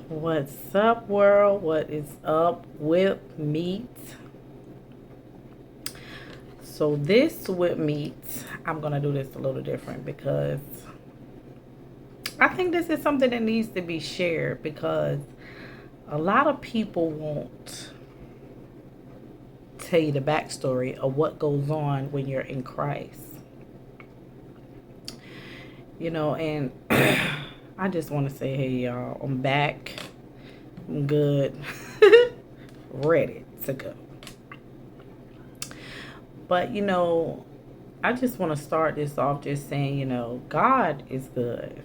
What's up, world? What is up, WIP Meet? So this WIP Meet, I'm gonna do this a little different because I think this is something that needs to be shared because a lot of people won't tell you the backstory of what goes on when you're in Christ. And I just want to say, hey, y'all, I'm back. I'm good, ready to go. But I just want to start this off just saying, God is good.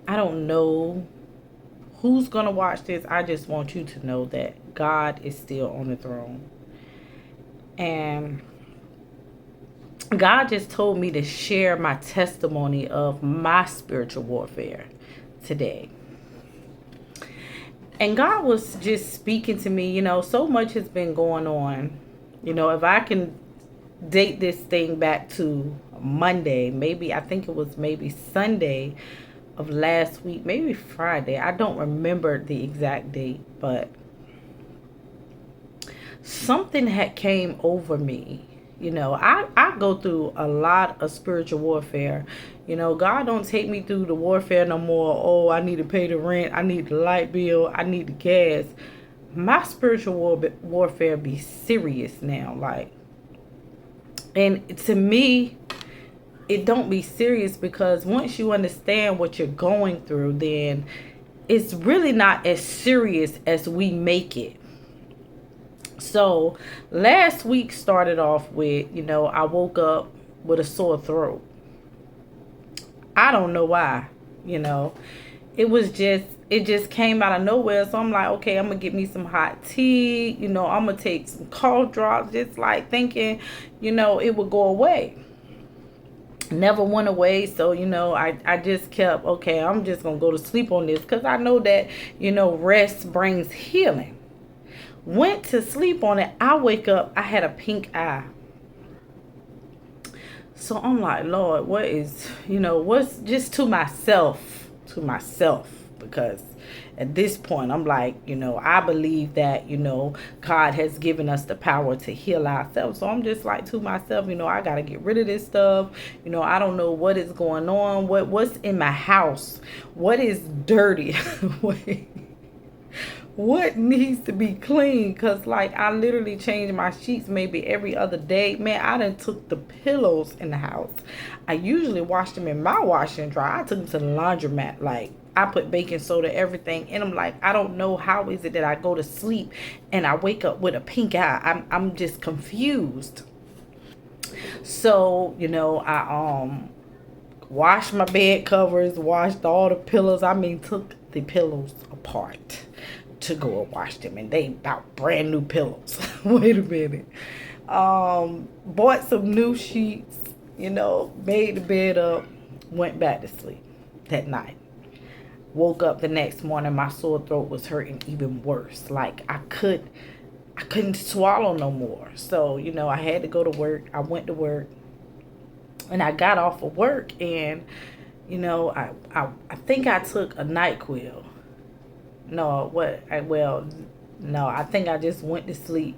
I don't know who's going to watch this. I just want you to know that God is still on the throne. And God just told me to share my testimony of my spiritual warfare today. And God was just speaking to me, so much has been going on. If I can date this thing back to Monday, maybe I think it was maybe Sunday of last week, maybe Friday. I don't remember the exact date, but something had came over me. I go through a lot of spiritual warfare. God don't take me through the warfare no more. Oh, I need to pay the rent. I need the light bill. I need the gas. My spiritual warfare be serious now. And to me, it don't be serious because once you understand what you're going through, then it's really not as serious as we make it. So last week started off with, I woke up with a sore throat. I don't know why, you know. It just came out of nowhere. So I'm like, okay, I'm gonna get me some hot tea, I'm gonna take some cold drops, just like thinking, it would go away. Never went away. So I just kept, okay, I'm just gonna go to sleep on this because I know that rest brings healing. Went to sleep on it. I wake up, I had a pink eye. So I'm like, Lord, what's just to myself, because at this point, I'm like, I believe that, God has given us the power to heal ourselves. So I'm just like to myself, I got to get rid of this stuff. I don't know what is going on, what's in my house, what is dirty. What needs to be clean? Because like I literally change my sheets maybe every other day. Man, I done took the pillows in the house. I usually wash them in my washer and dryer. I took them to the laundromat. Like I put baking soda, everything. And I'm like, I don't know how is it that I go to sleep and I wake up with a pink eye. I'm just confused. So, I washed my bed covers, washed all the pillows. I mean, took the pillows apart to go and wash them, and they about brand new pillows. Wait a minute. Bought some new sheets, made the bed up, went back to sleep that night. Woke up the next morning, my sore throat was hurting even worse. Like I couldn't swallow no more. So, I had to go to work. I went to work and I got off of work, and I think I took a NyQuil. No, what? No, I think I just went to sleep.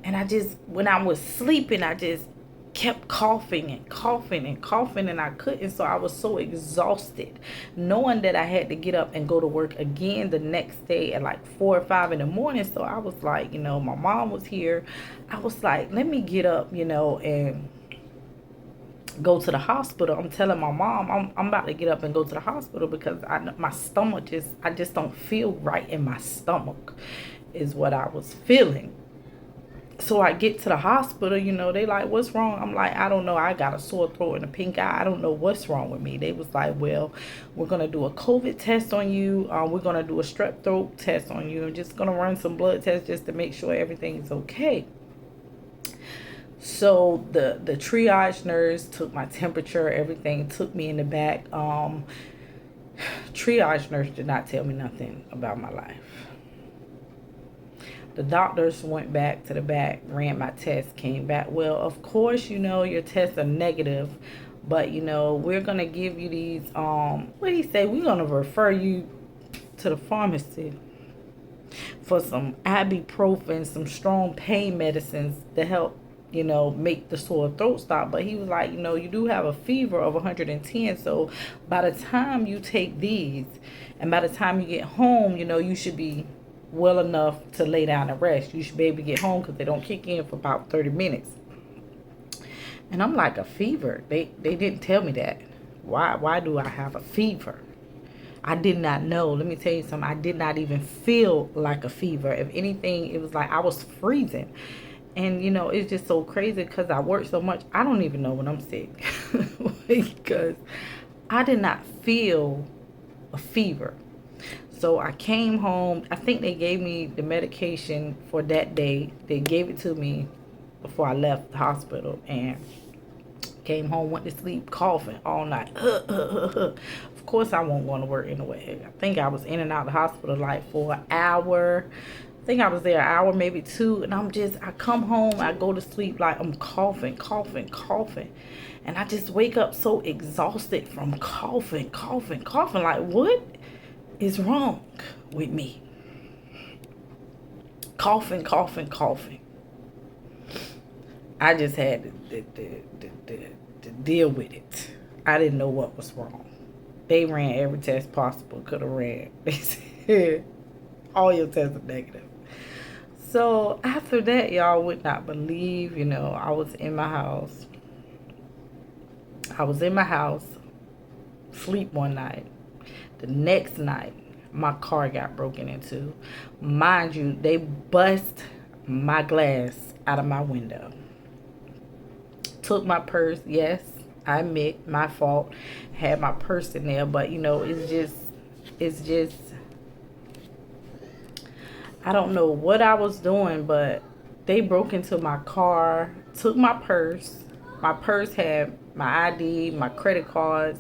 And when I was sleeping, I just kept coughing and coughing and coughing, and I couldn't. So I was so exhausted, knowing that I had to get up and go to work again the next day at like 4 or 5 in the morning. So I was like, my mom was here. I was like, let me get up, and go to the hospital. I'm telling my mom I'm about to get up and go to the hospital because my stomach I just don't feel right in my stomach is what I was feeling. So I get to the hospital, they like, what's wrong? I'm like, I don't know. I got a sore throat and a pink eye. I don't know what's wrong with me. They was like, well, we're going to do a COVID test on you. We're going to do a strep throat test on you. I'm just going to run some blood tests just to make sure everything's okay. So the triage nurse took my temperature, everything, took me in the back. Triage nurse did not tell me nothing about my life. The doctors went back to the back, ran my test, came back. Well, of course, your tests are negative, But you know, we're gonna give you these what do you say, we're gonna refer you to the pharmacy for some ibuprofen, some strong pain medicines to help, you know, make the sore throat stop. But he was like, you know, you do have a fever of 110. So by the time you take these and by the time you get home, you know, you should be well enough to lay down and rest. You should be able to get home because they don't kick in for about 30 minutes. And I'm like, a fever? They didn't tell me that. Why do I have a fever? I did not know. Let me tell you something. I did not even feel like a fever. If anything, it was like I was freezing. And, you know, it's just so crazy because I work so much. I don't even know when I'm sick. Because I did not feel a fever. So I came home. I think they gave me the medication for that day. They gave it to me before I left the hospital. And came home, went to sleep, coughing all night. Of course, I won't want to work anyway. I think I was in and out of the hospital like for an hour. I think I was there an hour, maybe two. And I come home, I go to sleep like I'm coughing. And I just wake up so exhausted from coughing. Like, what is wrong with me? Coughing. I just had to deal with it. I didn't know what was wrong. They ran every test possible could have ran. They said all your tests are negative. So after that, y'all would not believe, you know, I was in my house, sleep one night. The next night, my car got broken into. Mind you, they bust my glass out of my window. Took my purse. Yes, I admit, my fault. Had my purse in there, but you know, it's just I don't know what I was doing, but they broke into my car, took my purse. My purse had my ID, my credit cards.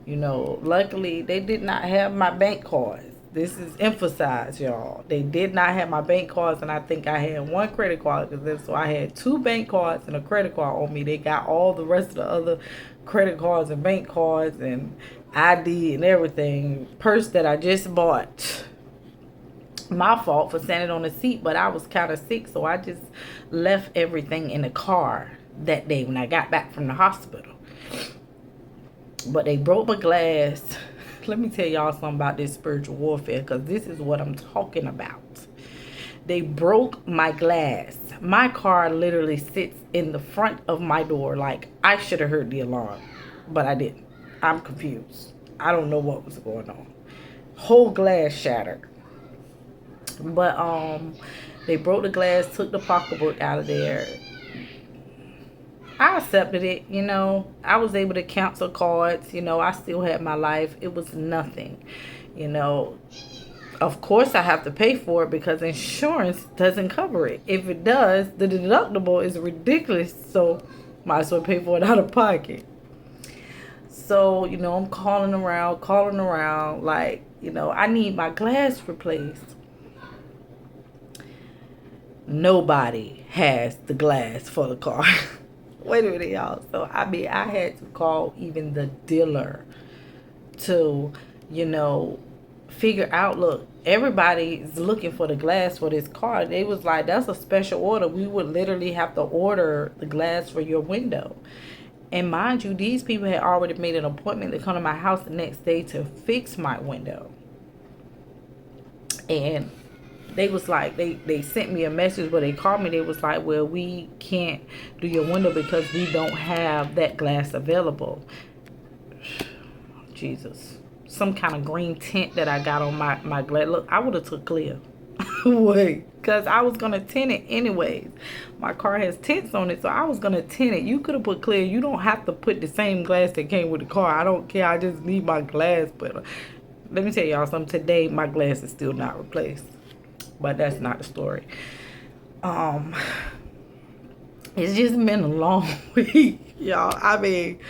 You know, luckily they did not have my bank cards. This is emphasized, y'all. They did not have my bank cards, and I think I had one credit card. So I had two bank cards and a credit card on me. They got all the rest of the other credit cards and bank cards and ID and everything. Purse that I just bought. My fault for standing on the seat, but I was kind of sick, so I just left everything in the car that day when I got back from the hospital. But they broke my glass. Let me tell y'all something about this spiritual warfare, because this is what I'm talking about. They broke my glass. My car literally sits in the front of my door. Like, I should have heard the alarm, but I didn't. I'm confused. I don't know what was going on. Whole glass shattered. But they broke the glass, took the pocketbook out of there. I accepted it, you know. I was able to cancel cards, you know. I still had my life. It was nothing, you know. Of course, I have to pay for it because insurance doesn't cover it. If it does, the deductible is ridiculous. So, might as well pay for it out of pocket. So, you know, I'm calling around. Like, you know, I need my glass replaced. Nobody has the glass for the car. Wait a minute, y'all. So, I mean, I had to call even the dealer to, you know, figure out, look, everybody's looking for the glass for this car. They was like, that's a special order. We would literally have to order the glass for your window. And mind you, these people had already made an appointment to come to my house the next day to fix my window. And they was like, they sent me a message where they called me. They was like, well, we can't do your window because we don't have that glass available. Jesus. Some kind of green tint that I got on my glass. Look, I would have took clear. Wait. Because I was going to tint it anyways. My car has tints on it, so I was going to tint it. You could have put clear. You don't have to put the same glass that came with the car. I don't care. I just need my glass. But let me tell y'all something. Today, my glass is still not replaced. But that's not the story. It's just been a long week, y'all. I mean,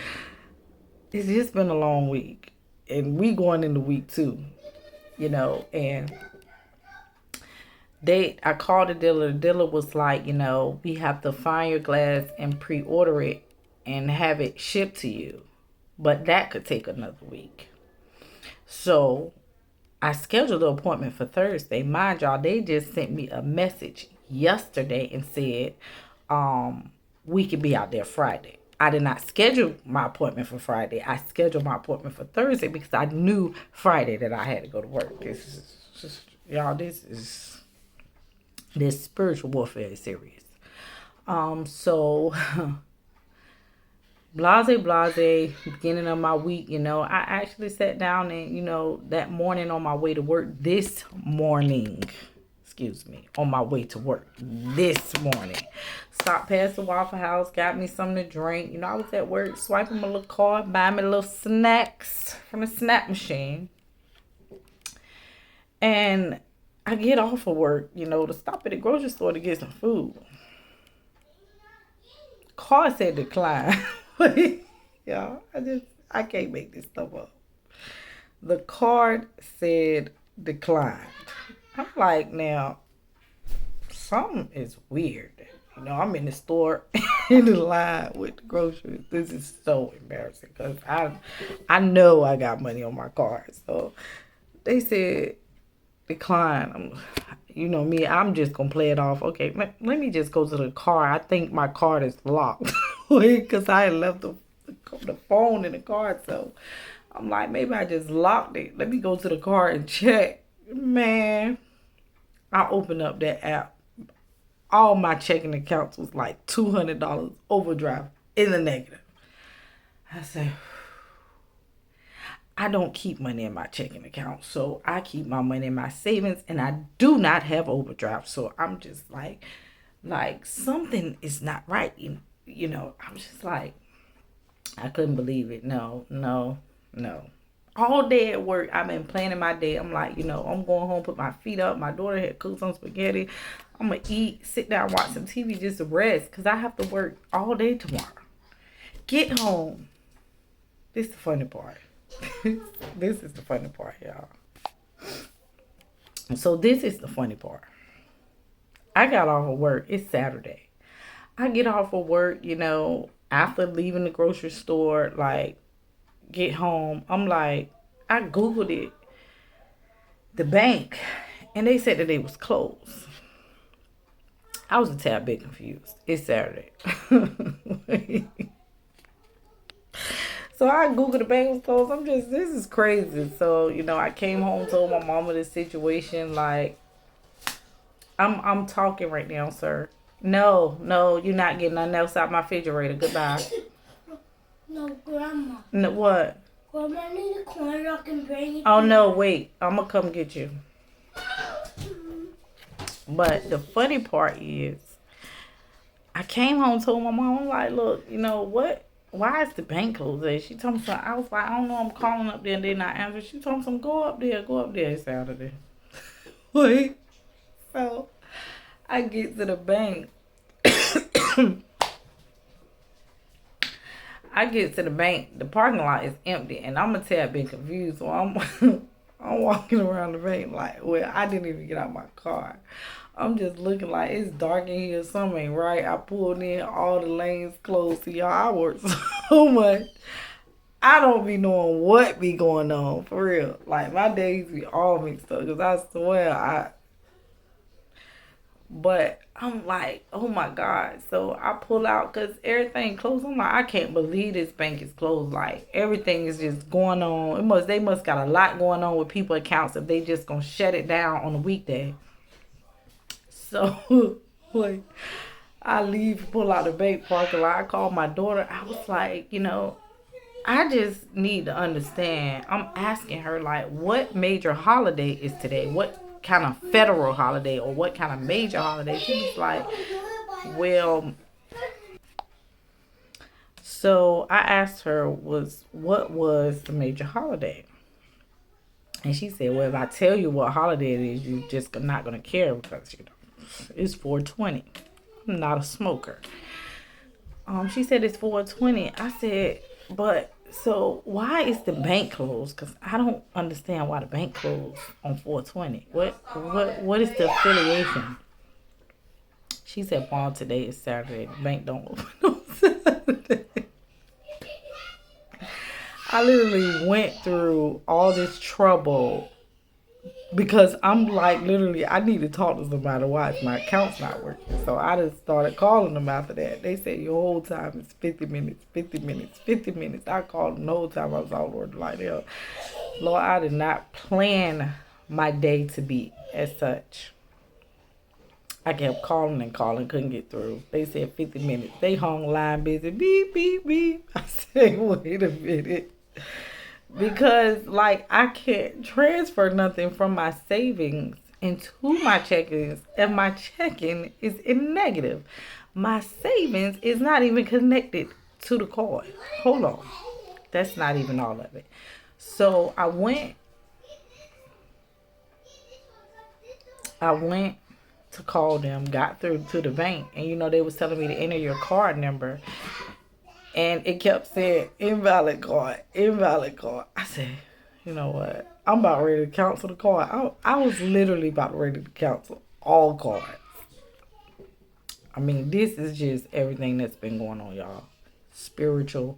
it's just been a long week. And we going into week 2, you know, and I called the dealer. The dealer was like, you know, we have to find your glass and pre-order it and have it shipped to you. But that could take another week. So I scheduled the appointment for Thursday. Mind y'all, they just sent me a message yesterday and said, we could be out there Friday. I did not schedule my appointment for Friday. I scheduled my appointment for Thursday because I knew Friday that I had to go to work. This is just, y'all, this spiritual warfare is serious. So blase, beginning of my week, I actually sat down and, that morning on my way to work, on my way to work this morning, stopped past the Waffle House, got me something to drink. I was at work, swiping my little card, buying me little snacks from the snack machine. And I get off of work, to stop at the grocery store to get some food. Card said decline. Y'all, I can't make this stuff up. The card said declined. I'm like, now, something is weird. I'm in the store in the line with the groceries. This is so embarrassing because I know I got money on my card. So they said decline. Me, I'm just going to play it off. Okay, let me just go to the car. I think my card is locked because I had left the phone in the car. So I'm like, maybe I just locked it. Let me go to the car and check. Man, I opened up that app. All my checking accounts was like $200 overdraft in the negative. I said, I don't keep money in my checking account, so I keep my money in my savings, and I do not have overdraft. So I'm just like something is not right. I'm just like, I couldn't believe it. No. All day at work, I've been planning my day. I'm like, I'm going home, put my feet up. My daughter had cooked some spaghetti. I'm going to eat, sit down, watch some TV just to rest because I have to work all day tomorrow. Get home. This is the funny part. This is the funny part, y'all. So this is the funny part. I got off of work. It's Saturday. I get off of work, after leaving the grocery store, get home. I'm like, I Googled it, the bank, and they said that it was closed. I was a tad bit confused. It's Saturday. So I Googled the bank was closed. This is crazy. So, I came home, told my mama the situation. I'm talking right now, sir. No, you're not getting nothing else out my refrigerator. Goodbye. No, Grandma. No, what? Grandma, I need a corn I can bring it. Oh, no, wait. I'm going to come get you. But the funny part is, I came home, told my mom, I'm like, look, what? Why is the bank closed? She told me something. I was like, I don't know. I'm calling up there and they're not answering. She told me something. Go up there. It's Saturday. Wait. So I get to the bank. The parking lot is empty, and I'm a tad bit confused. So I'm walking around the bank I didn't even get out my car. I'm just looking like it's dark in here. Something ain't right. I pulled in, all the lanes closed. So y'all, I work so much. I don't be knowing what be going on, for real. My days be all mixed up because I swear But I'm like, oh my God. So I pull out because everything closed. I'm like, I can't believe this bank is closed. Everything is just going on. They must got a lot going on with people accounts if they just gonna shut it down on a weekday. So I leave, pull out the bank parking lot. I call my daughter. I was like, I just need to understand. I'm asking her what major holiday is today? What kind of federal holiday or what kind of major holiday? She was like, well, so I asked her what was the major holiday? And she said, well, if I tell you what holiday it is, you just not going to care because, it's 420. I'm not a smoker. She said it's 420. I said, but so why is the bank closed? Because I don't understand why the bank closed on 420. What is the affiliation? She said, Mom, today is Saturday. The bank don't open on Saturday. I literally went through all this trouble because I'm like, literally, I need to talk to somebody. Why is my account's not working? So I just started calling them after that. They said your whole time is 50 minutes, 50 minutes, 50 minutes. I called them the whole time I was all over like hell. Lord, I did not plan my day to be as such. I kept calling and calling, couldn't get through. They said 50 minutes. They hung line busy. Beep, beep, beep. I said, wait a minute. Because, like, I can't transfer nothing from my savings into my checkings, and my checking is in negative. My savings is not even connected to the card. Hold on. That's not even all of it. So I went to call them, got through to the bank, and they was telling me to enter your card number, and it kept saying invalid card, invalid card. I said, you know what? I'm about ready to cancel the card. I was literally about ready to cancel all cards. I mean, this is just everything that's been going on, y'all. Spiritual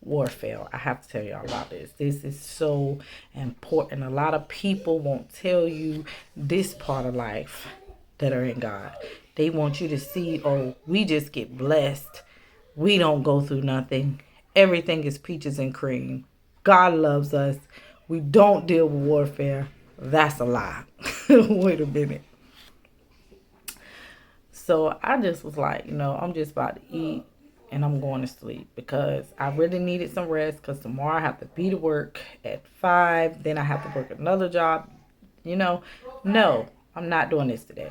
warfare. I have to tell y'all about this. This is so important. A lot of people won't tell you this part of life that are in God. They want you to see, oh, we just get blessed. We don't go through nothing. Everything is peaches and cream. God loves us. We don't deal with warfare. That's a lie. Wait a minute. So I just was like, I'm just about to eat and I'm going to sleep because I really needed some rest because tomorrow I have to be to work at 5. Then I have to work another job. No, I'm not doing this today.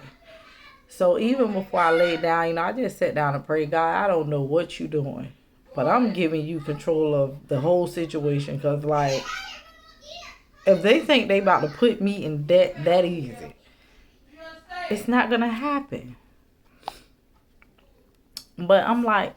So even before I laid down, I just sat down and prayed, God, I don't know what you're doing, but I'm giving you control of the whole situation because, like, if they think they about to put me in debt that easy, it's not going to happen. But I'm like,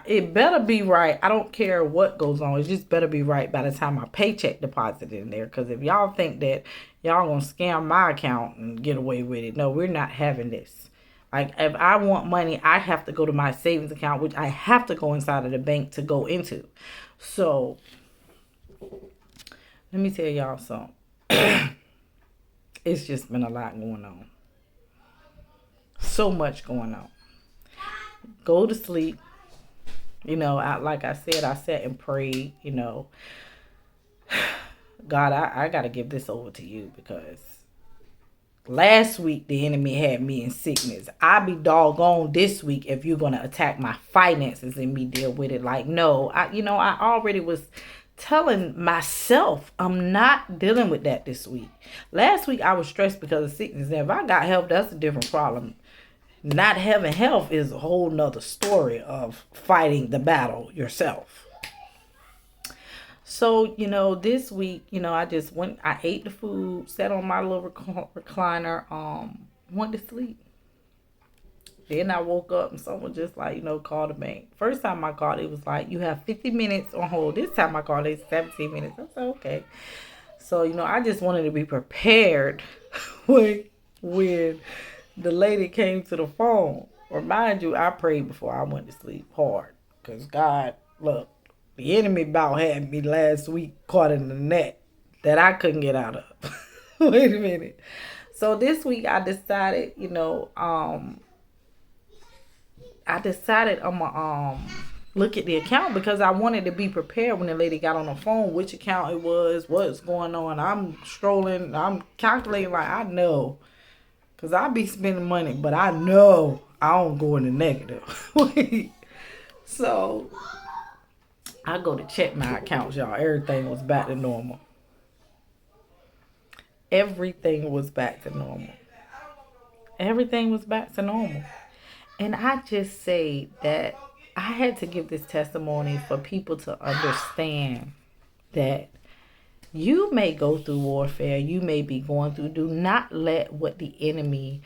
it better be right. I don't care what goes on. It just better be right by the time my paycheck deposited in there. Because if y'all think that y'all going to scam my account and get away with it, no, we're not having this. Like, if I want money, I have to go to my savings account, which I have to go inside of the bank to go into. So, let me tell y'all something. It's just been a lot going on. So much going on. Go to sleep. Like I said, I sat and prayed, God, I got to give this over to you because last week the enemy had me in sickness. I be doggone this week if you're going to attack my finances and me deal with it. Like, no, I already was telling myself I'm not dealing with that this week. Last week I was stressed because of sickness. And if I got help, that's a different problem. Not having health is a whole nother story of fighting the battle yourself. So, this week, I just went, I ate the food, sat on my little recliner, went to sleep. Then I woke up and someone just like, called the bank. First time I called, it was like, you have 50 minutes on hold. This time I called, it's 17 minutes. I said, okay. So, I just wanted to be prepared when the lady came to the phone. Remind you, I prayed before I went to sleep hard. Because God, look, the enemy about had me last week caught in the net that I couldn't get out of. Wait a minute. So this week I decided, I'm going to look at the account because I wanted to be prepared when the lady got on the phone, which account it was, what's going on. I'm strolling, I'm calculating like I know. Because I be spending money, but I know I don't go in the negative. So, I go to check my accounts, y'all. Everything was back to normal. Everything was back to normal. Everything was back to normal. And I just say that I had to give this testimony for people to understand that you may go through warfare. You may be going through. Do not let what the enemy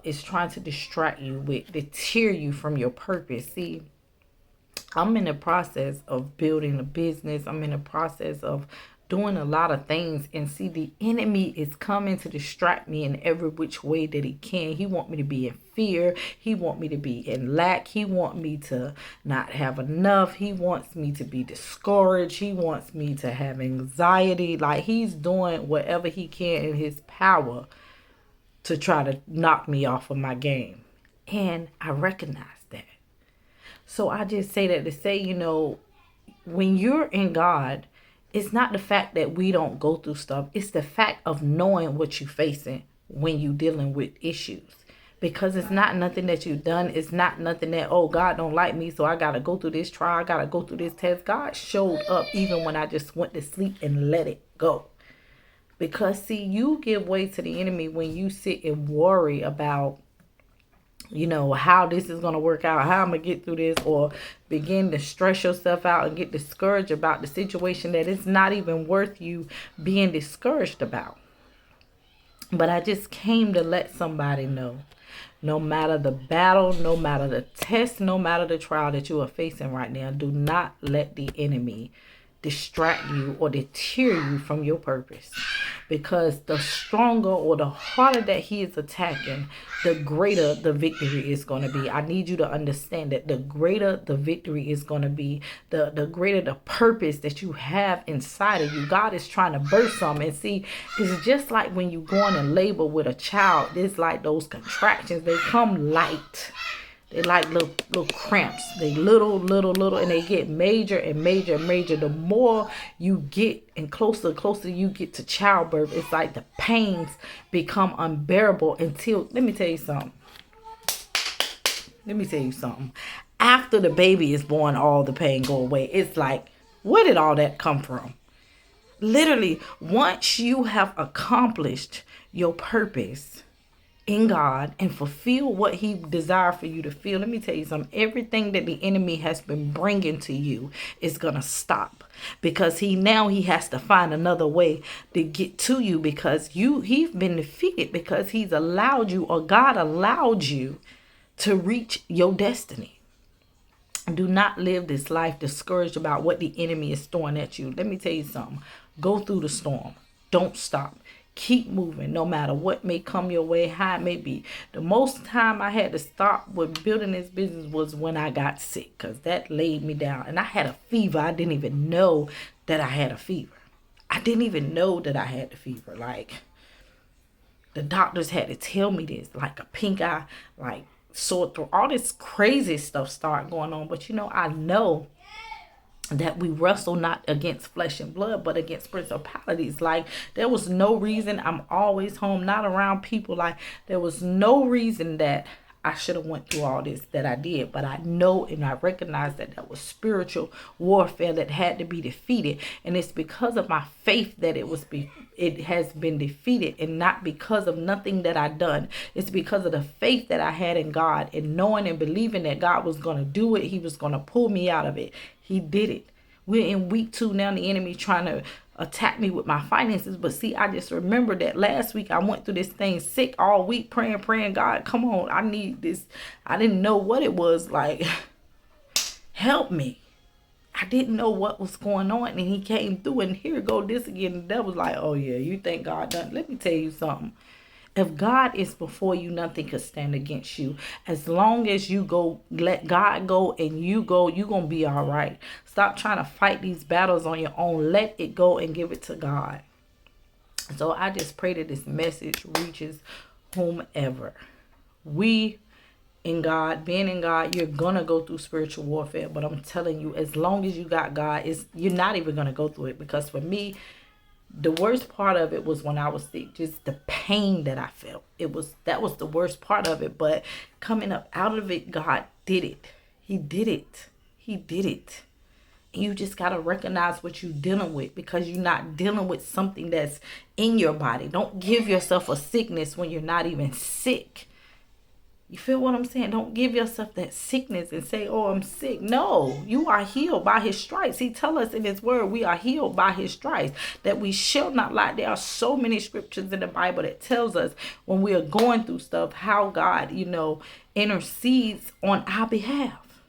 is trying to distract you with deter you from your purpose. See, I'm in the process of building a business. I'm in the process of doing a lot of things. And see, the enemy is coming to distract me in every which way that he can. He want me to be in fear. He want me to be in lack. He want me to not have enough. He wants me to be discouraged. He wants me to have anxiety. Like, he's doing whatever he can in his power to try to knock me off of my game. And I recognize that. So I just say that to say, when you're in God, it's not the fact that we don't go through stuff. It's the fact of knowing what you're facing when you're dealing with issues. Because it's not nothing that you've done. It's not nothing that, oh, God don't like me, so I got to go through this trial. I got to go through this test. God showed up even when I just went to sleep and let it go. Because, see, you give way to the enemy when you sit and worry about, how this is going to work out, how I'm going to get through this, or begin to stress yourself out and get discouraged about the situation that it's not even worth you being discouraged about. But I just came to let somebody know, no matter the battle, no matter the test, no matter the trial that you are facing right now, do not let the enemy distract you or deter you from your purpose. Because the stronger or the harder that he is attacking, the greater the victory is going to be. I need you to understand that the greater the victory is going to be, the greater the purpose that you have inside of you. God is trying to birth something. And see, it's just like when you go in labor with a child. It's like those contractions. They come light. They like little cramps. They little, and they get major and major and major. The more you get and closer you get to childbirth, it's like the pains become unbearable until, let me tell you something. After the baby is born, all the pain go away. It's like, where did all that come from? Literally, once you have accomplished your purpose in God and fulfill what he desires for you to feel, let me tell you something. Everything that the enemy has been bringing to you is going to stop, because he has to find another way to get to you, because he's been defeated, because he's allowed you, or God allowed you to reach your destiny. Do not live this life discouraged about what the enemy is throwing at you. Let me tell you something. Go through the storm. Don't stop. Keep moving no matter what may come your way, how it may be. The most time I had to stop with building this business was when I got sick, because that laid me down. And I had a fever. I didn't even know that I had a fever. Like, the doctors had to tell me this, like a pink eye, like sore throat, all this crazy stuff started going on. But I know that we wrestle not against flesh and blood, but against principalities. Like, there was no reason. I'm always home, not around people. Like, there was no reason that I should have went through all this that I did. But I know and I recognize that was spiritual warfare that had to be defeated. And it's because of my faith that it has been defeated, and not because of nothing that I done. It's because of the faith that I had in God, and knowing and believing that God was going to do it. He was going to pull me out of it. He did it. We're in week 2 now. The enemy trying to attack me with my finances. But see, I just remember that last week I went through this thing sick all week, praying, God, come on, I need this. I didn't know what it was. Like, help me. I didn't know what was going on, and he came through, and here go this again. The devil's like, oh yeah, you think God done? Let me tell you something. If God is before you, nothing could stand against you. As long as you go, let God go, and you go, you're going to be all right. Stop trying to fight these battles on your own. Let it go and give it to God. So I just pray that this message reaches whomever. Being in God, you're going to go through spiritual warfare. But I'm telling you, as long as you got God, you're not even going to go through it. Because for me, the worst part of it was when I was sick, just the pain that I felt. That was the worst part of it. But coming up out of it, God did it. He did it. And you just got to recognize what you're dealing with, because you're not dealing with something that's in your body. Don't give yourself a sickness when you're not even sick. You feel what I'm saying? Don't give yourself that sickness and say, oh, I'm sick. No, you are healed by his stripes. He tells us in his word, we are healed by his stripes, that we shall not lie. There are so many scriptures in the Bible that tells us when we are going through stuff, how God, intercedes on our behalf,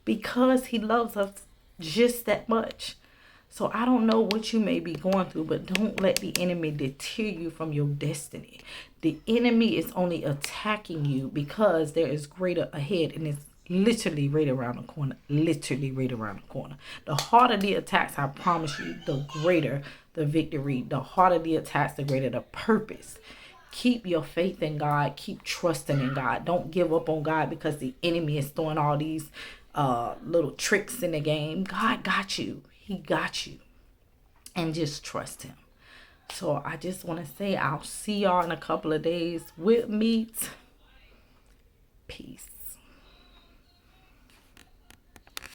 because he loves us just that much. So I don't know what you may be going through, but don't let the enemy deter you from your destiny. The enemy is only attacking you because there is greater ahead, and it's literally right around the corner. Literally right around the corner. The harder the attacks, I promise you, the greater the victory. The harder the attacks, the greater the purpose. Keep your faith in God. Keep trusting in God. Don't give up on God because the enemy is throwing all these little tricks in the game. God got you. He got you. And just trust him. So I just want to say I'll see y'all in a couple of days. WIP Meet. Peace.